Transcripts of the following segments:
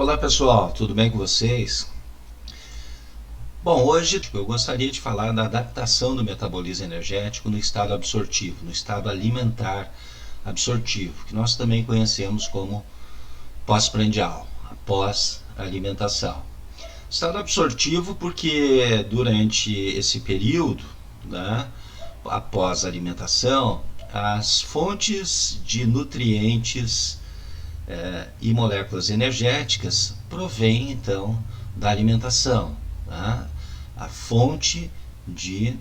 Olá pessoal, tudo bem com vocês? Bom, hoje eu gostaria de falar da adaptação do metabolismo energético no estado absortivo, no estado alimentar absortivo, que nós também conhecemos como pós-prandial, a pós-alimentação. Estado absortivo porque durante esse período, né, após a alimentação, as fontes de nutrientes e moléculas energéticas provém então da alimentação. Tá? A fonte de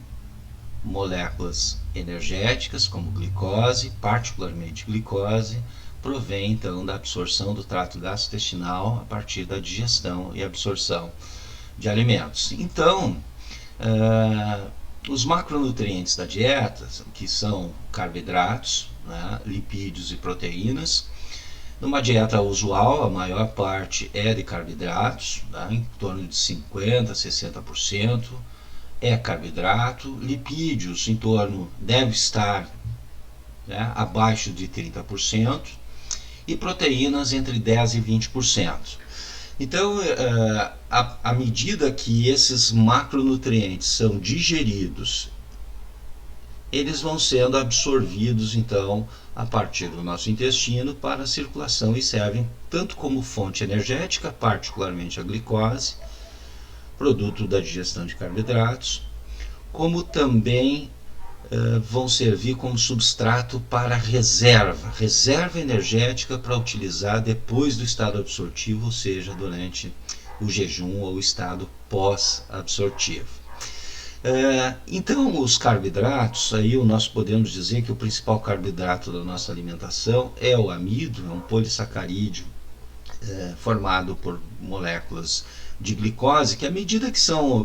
moléculas energéticas, como glicose, particularmente glicose, provém então da absorção do trato gastrointestinal a partir da digestão e absorção de alimentos. Então, os macronutrientes da dieta, que são carboidratos, né, lipídios e proteínas. Numa dieta usual, a maior parte é de carboidratos, tá? Em torno de 50% a 60% é carboidrato. Lipídios em torno deve estar, né, abaixo de 30%, e proteínas entre 10% e 20%. Então, à medida que esses macronutrientes são digeridos, eles vão sendo absorvidos então a partir do nosso intestino para a circulação e servem tanto como fonte energética, particularmente a glicose, produto da digestão de carboidratos, como também vão servir como substrato para reserva energética para utilizar depois do estado absortivo, ou seja, durante o jejum ou o estado pós-absortivo. Então, os carboidratos, aí nós podemos dizer que o principal carboidrato da nossa alimentação é o amido, é um polissacarídeo formado por moléculas de glicose, que à medida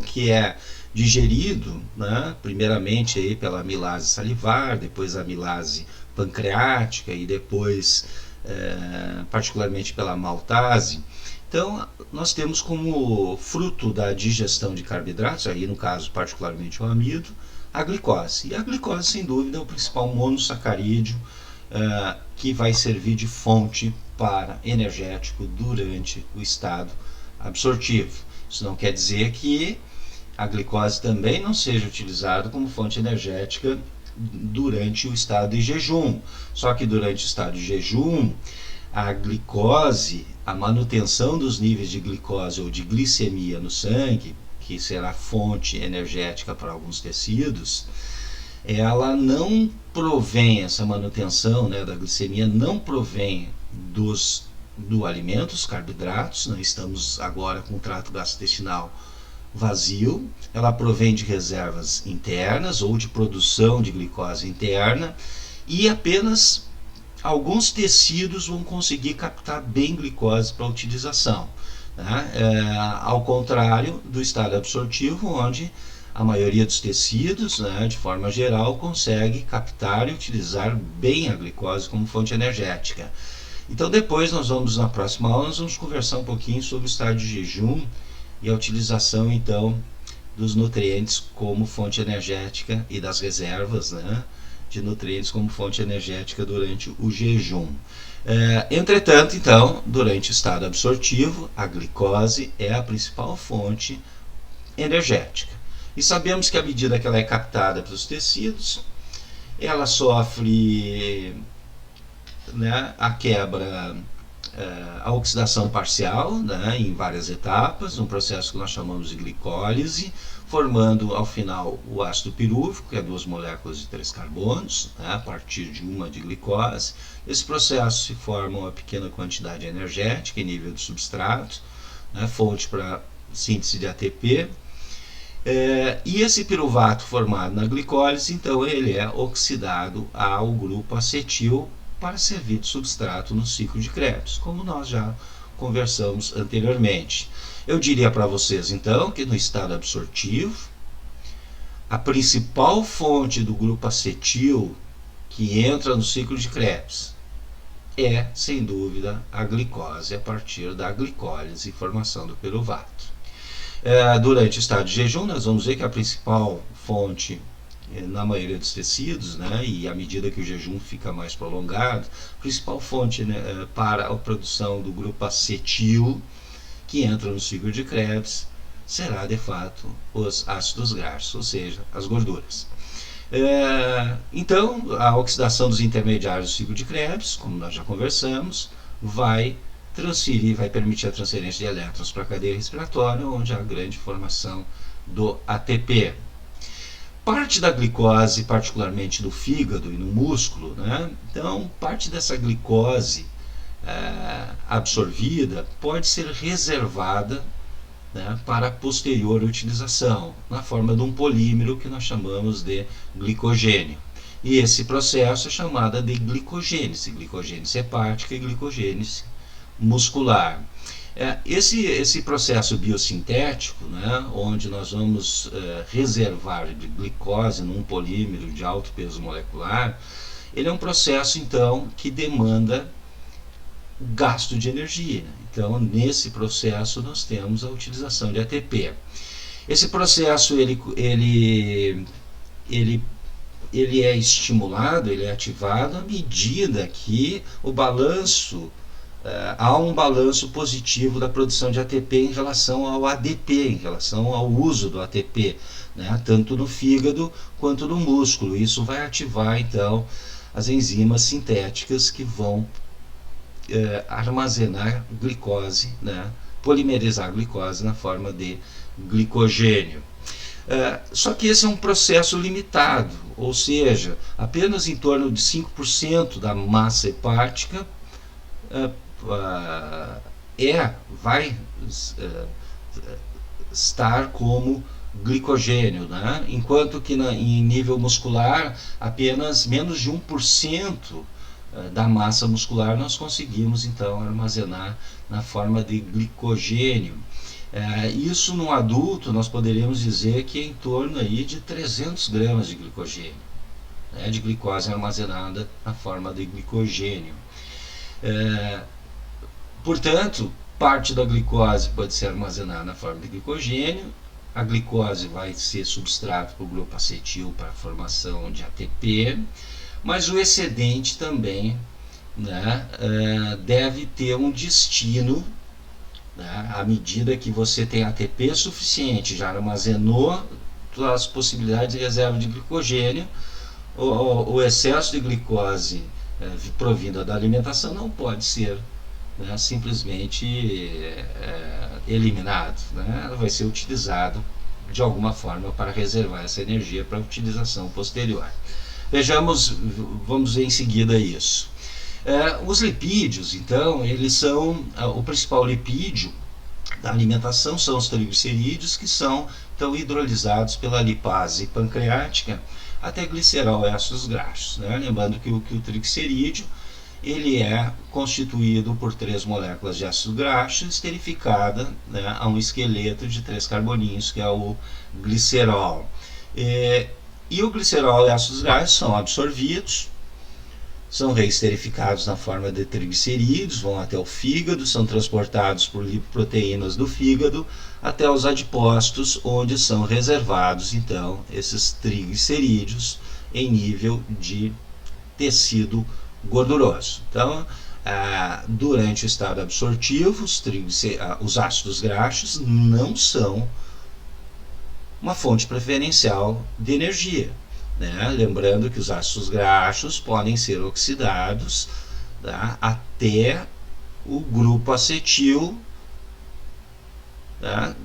que é digerido, né, primeiramente aí pela amilase salivar, depois a amilase pancreática e depois particularmente pela maltase. Então, nós temos como fruto da digestão de carboidratos, aí no caso particularmente o amido, a glicose. E a glicose, sem dúvida, é o principal monossacarídeo que vai servir de fonte para energético durante o estado absortivo. Isso não quer dizer que a glicose também não seja utilizada como fonte energética durante o estado de jejum. Só que durante o estado de jejum, a glicose, a manutenção dos níveis de glicose ou de glicemia no sangue, que será fonte energética para alguns tecidos, ela não provém, essa manutenção, né, da glicemia não provém do alimento, os carboidratos. Nós estamos agora com o trato gastrointestinal vazio, ela provém de reservas internas ou de produção de glicose interna, e apenas alguns tecidos vão conseguir captar bem glicose para utilização, né? Ao contrário do estado absortivo, onde a maioria dos tecidos, né, de forma geral, consegue captar e utilizar bem a glicose como fonte energética. Então depois na próxima aula, nós vamos conversar um pouquinho sobre o estado de jejum e a utilização então dos nutrientes como fonte energética e das reservas, né, de nutrientes como fonte energética durante o jejum. Entretanto, então, durante o estado absortivo, a glicose é a principal fonte energética. E sabemos que à medida que ela é captada pelos tecidos, ela sofre, né, a quebra, a oxidação parcial, né, em várias etapas, um processo que nós chamamos de glicólise, formando ao final o ácido pirúvico, que é 2 moléculas de 3 carbonos, né, a partir de uma de glicose. Esse processo se forma uma pequena quantidade energética em nível de substrato, né, fonte para síntese de ATP. E esse piruvato formado na glicólise, então, ele é oxidado ao grupo acetil para servir de substrato no ciclo de Krebs, como nós já conversamos anteriormente. Eu diria para vocês então que no estado absortivo, a principal fonte do grupo acetil que entra no ciclo de Krebs é, sem dúvida, a glicose a partir da glicólise e formação do piruvato. Durante o estado de jejum, nós vamos ver que a principal fonte na maioria dos tecidos, né, e à medida que o jejum fica mais prolongado, a principal fonte, né, para a produção do grupo acetil que entram no ciclo de Krebs será de fato os ácidos graxos, ou seja, as gorduras. Então, a oxidação dos intermediários do ciclo de Krebs, como nós já conversamos, vai transferir, vai permitir a transferência de elétrons para a cadeia respiratória, onde há a grande formação do ATP. Parte da glicose, particularmente do fígado e no músculo, né? Então, parte dessa glicose absorvida pode ser reservada, né, para posterior utilização, na forma de um polímero que nós chamamos de glicogênio. E esse processo é chamado de glicogênese hepática e glicogênese muscular. Esse processo biosintético, né, onde nós vamos reservar de glicose num polímero de alto peso molecular, ele é um processo, então, que demanda gasto de energia. Então, nesse processo, nós temos a utilização de ATP. Esse processo ele é estimulado, ele é ativado à medida que o balanço há um balanço positivo da produção de ATP em relação ao ADP, em relação ao uso do ATP, né, tanto no fígado quanto no músculo. Isso vai ativar, então, as enzimas sintéticas que vão armazenar glicose, né, polimerizar a glicose na forma de glicogênio. Só que esse é um processo limitado, ou seja, apenas em torno de 5% da massa hepática vai estar como glicogênio, né? Enquanto que em nível muscular apenas menos de 1% da massa muscular nós conseguimos então armazenar na forma de glicogênio. Isso no adulto nós poderíamos dizer que é em torno aí de 300 gramas de glicogênio, né, de glicose armazenada na forma de glicogênio. Portanto, parte da glicose pode ser armazenada na forma de glicogênio. A glicose vai ser substrato para o grupo acetil para a formação de ATP, mas o excedente também, né, deve ter um destino, né, à medida que você tem ATP suficiente, já armazenou as possibilidades de reserva de glicogênio, o excesso de glicose provinda da alimentação não pode ser, né, simplesmente eliminado, né, vai ser utilizado de alguma forma para reservar essa energia para utilização posterior. Vamos ver em seguida isso. Os lipídios, então, eles são o principal lipídio da alimentação, são os triglicerídeos, que são então hidrolisados pela lipase pancreática até glicerol e ácidos graxos, né? Lembrando que o triglicerídeo ele é constituído por 3 moléculas de ácido graxo esterificada, né, a um esqueleto de 3 carboninhos, que é o glicerol. E o glicerol e ácidos graxos são absorvidos, são reesterificados na forma de triglicerídeos, vão até o fígado, são transportados por lipoproteínas do fígado até os adipócitos, onde são reservados então esses triglicerídeos em nível de tecido gorduroso. Então, durante o estado absortivo, os ácidos graxos não são uma fonte preferencial de energia, né? Lembrando que os ácidos graxos podem ser oxidados, tá, até o grupo acetil, tá,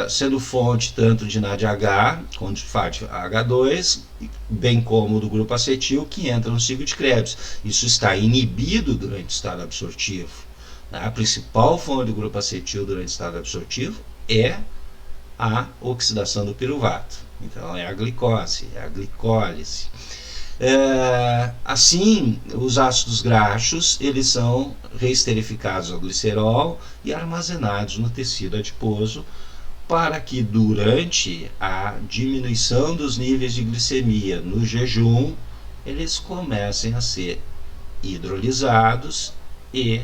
sendo fonte tanto de NADH quanto de FADH2, bem como do grupo acetil que entra no ciclo de Krebs. Isso está inibido durante o estado absortivo, tá? A principal fonte do grupo acetil durante o estado absortivo é a oxidação do piruvato. Então é a glicose, é a glicólise. Assim, os ácidos graxos eles são reesterificados ao glicerol e armazenados no tecido adiposo para que durante a diminuição dos níveis de glicemia no jejum eles comecem a ser hidrolisados e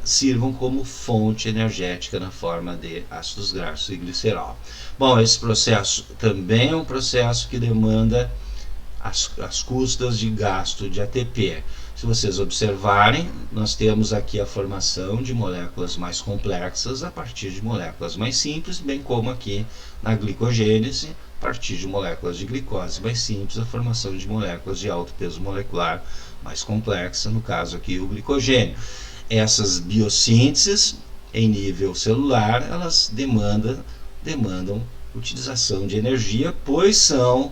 sirvam como fonte energética na forma de ácidos graxos e glicerol. Bom, esse processo também é um processo que demanda às custas de gasto de ATP. Se vocês observarem, nós temos aqui a formação de moléculas mais complexas a partir de moléculas mais simples, bem como aqui na glicogênese, a partir de moléculas de glicose mais simples, a formação de moléculas de alto peso molecular mais complexa, no caso aqui o glicogênio. Essas biossínteses em nível celular, elas demandam utilização de energia, pois são,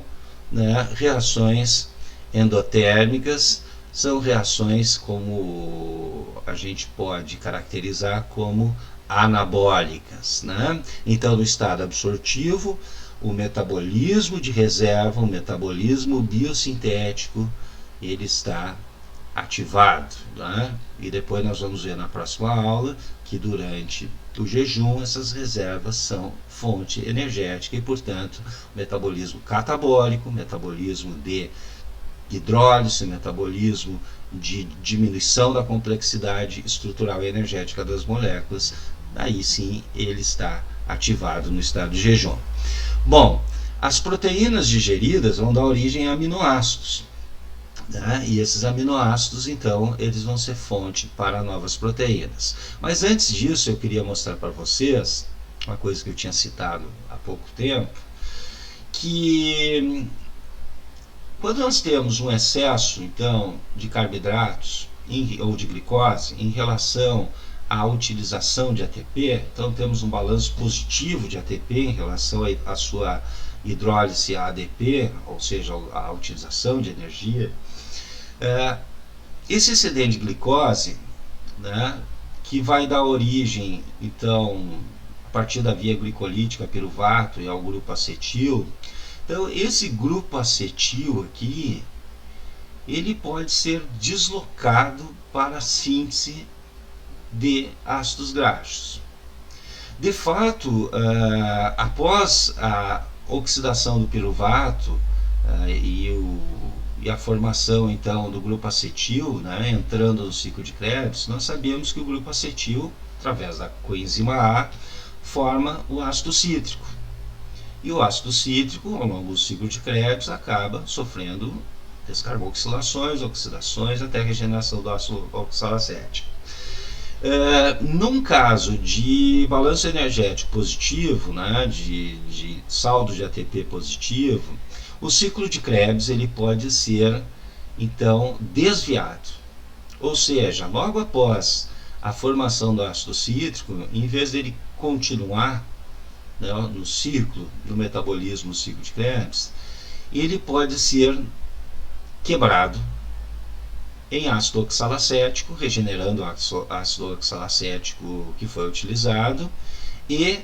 né, reações endotérmicas, são reações como a gente pode caracterizar como anabólicas, né? Então, no estado absortivo, o metabolismo de reserva, o metabolismo biosintético, ele está ativado, né? E depois nós vamos ver na próxima aula que durante o jejum essas reservas são fonte energética e, portanto, metabolismo catabólico, metabolismo de hidrólise, metabolismo de diminuição da complexidade estrutural e energética das moléculas, aí sim ele está ativado no estado de jejum. Bom, as proteínas digeridas vão dar origem a aminoácidos, né? E esses aminoácidos, então, eles vão ser fonte para novas proteínas. Mas antes disso, eu queria mostrar para vocês uma coisa que eu tinha citado há pouco tempo, que quando nós temos um excesso, então, de carboidratos ou de glicose em relação à utilização de ATP, então temos um balanço positivo de ATP em relação à sua hidrólise a ADP, ou seja, a utilização de energia. Esse excedente de glicose, né, que vai dar origem, então, a partir da via glicolítica, piruvato e ao grupo acetil. Então, esse grupo acetil aqui, ele pode ser deslocado para a síntese de ácidos graxos. De fato, após a oxidação do piruvato e a formação, então, do grupo acetil, né, entrando no ciclo de Krebs, nós sabemos que o grupo acetil, através da coenzima A, forma o ácido cítrico. E o ácido cítrico, ao longo do ciclo de Krebs, acaba sofrendo descarboxilações, oxidações, até a regeneração do ácido oxalacético. Num caso de balanço energético positivo, né, de saldo de ATP positivo, o ciclo de Krebs ele pode ser, então, desviado. Ou seja, logo após a formação do ácido cítrico, em vez dele continuar, né, no ciclo do metabolismo, no ciclo de Krebs, ele pode ser quebrado em ácido oxalacético, regenerando o ácido oxalacético que foi utilizado, e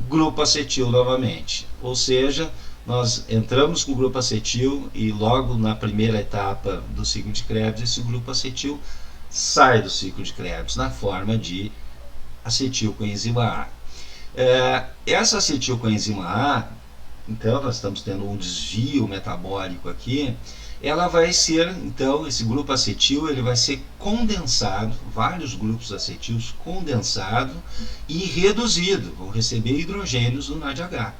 grupo acetil novamente. Ou seja, nós entramos com o grupo acetil e logo na primeira etapa do ciclo de Krebs, esse grupo acetil sai do ciclo de Krebs na forma de acetilcoenzima A. Essa acetilcoenzima A, então nós estamos tendo um desvio metabólico aqui, ela vai ser, então, esse grupo acetil ele vai ser condensado, vários grupos acetis condensado e reduzido, vão receber hidrogênios do NADH,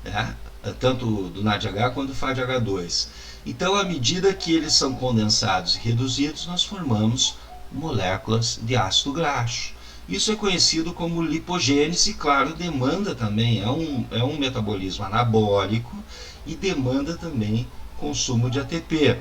né? Tanto do NADH quanto do FADH2. Então, à medida que eles são condensados e reduzidos, nós formamos moléculas de ácido graxo. Isso é conhecido como lipogênese, e claro, demanda também, é um metabolismo anabólico e demanda também consumo de ATP.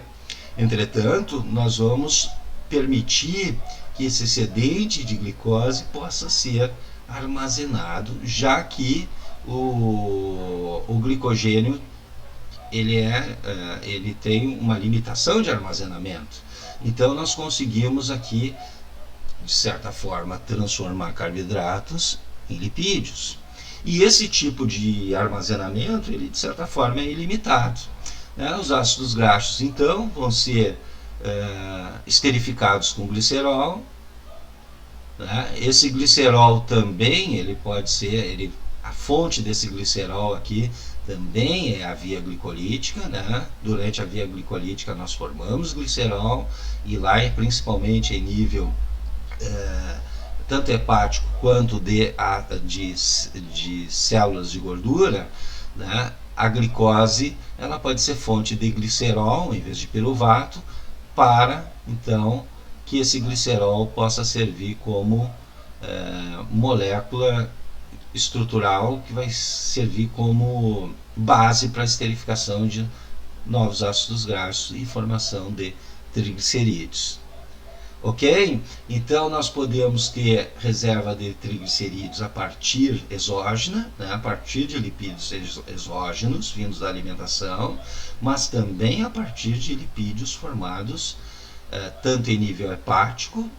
Entretanto, nós vamos permitir que esse excedente de glicose possa ser armazenado, já que o glicogênio ele tem uma limitação de armazenamento. Então nós conseguimos aqui, de certa forma, transformar carboidratos em lipídios. E esse tipo de armazenamento, ele de certa forma é ilimitado. Os ácidos graxos, então, vão ser esterificados com glicerol. Esse glicerol também, ele pode ser, a fonte desse glicerol aqui também é a via glicolítica, né? Durante a via glicolítica nós formamos glicerol, e lá, principalmente em nível tanto hepático quanto de células de gordura, né? a glicose ela pode ser fonte de glicerol em vez de piruvato, para então que esse glicerol possa servir como molécula estrutural que vai servir como base para a esterificação de novos ácidos graxos e formação de triglicerídeos. Ok? Então nós podemos ter reserva de triglicerídeos a partir exógena, né, a partir de lipídios exógenos vindos da alimentação, mas também a partir de lipídios formados tanto em nível hepático,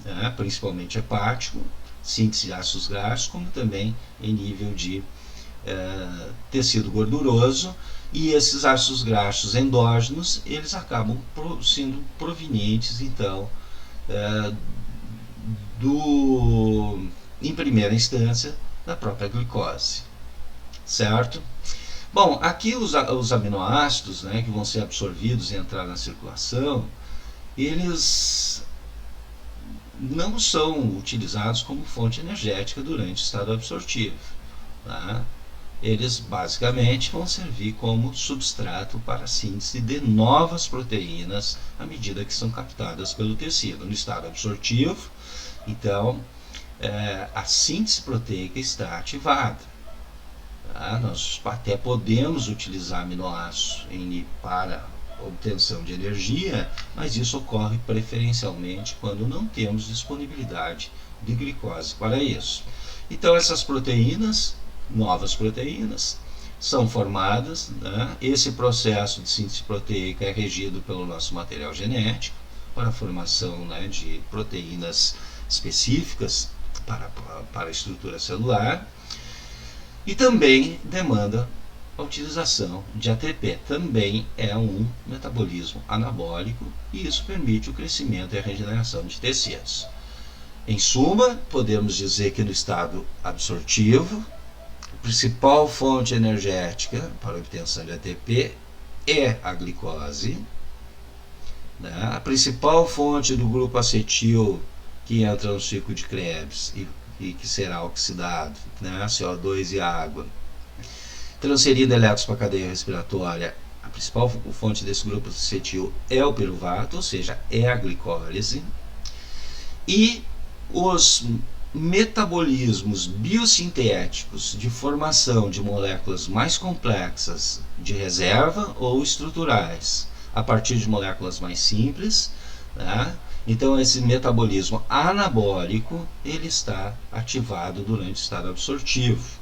né, principalmente hepático, síntese de ácidos graxos, como também em nível de tecido gorduroso. E esses ácidos graxos endógenos, eles acabam sendo provenientes então em primeira instância, da própria glicose, certo? Bom, aqui os aminoácidos, né, que vão ser absorvidos e entrar na circulação, eles não são utilizados como fonte energética durante o estado absortivo, tá? Eles basicamente vão servir como substrato para a síntese de novas proteínas à medida que são captadas pelo tecido. No estado absortivo, então, a síntese proteica está ativada. Tá? Nós até podemos utilizar aminoácidos para obtenção de energia, mas isso ocorre preferencialmente quando não temos disponibilidade de glicose para isso. Então, essas proteínas, novas proteínas, são formadas, né? Esse processo de síntese proteica é regido pelo nosso material genético para a formação, né, de proteínas específicas para a estrutura celular, e também demanda a utilização de ATP. Também é um metabolismo anabólico e isso permite o crescimento e a regeneração de tecidos. Em suma, podemos dizer que no estado absortivo, a principal fonte energética para a obtenção de ATP é a glicose, né? A principal fonte do grupo acetil que entra no ciclo de Krebs e que será oxidado, né? CO2 e água, transferindo elétrons para a cadeia respiratória. A principal fonte desse grupo acetil é o piruvato, ou seja, é a glicólise. E os metabolismos biosintéticos de formação de moléculas mais complexas de reserva ou estruturais a partir de moléculas mais simples, né? Então esse metabolismo anabólico ele está ativado durante o estado absortivo,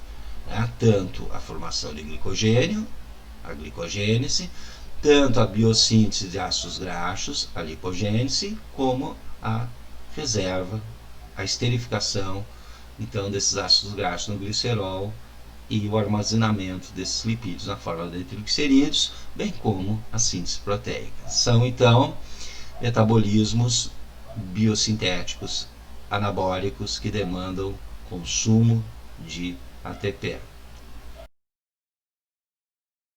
né? Tanto a formação de glicogênio, a glicogênese, tanto a biossíntese de ácidos graxos, a lipogênese, como a reserva, a esterificação então desses ácidos graxos no glicerol e o armazenamento desses lipídios na forma de triglicerídeos, bem como a síntese proteica. São então metabolismos biosintéticos anabólicos que demandam consumo de ATP.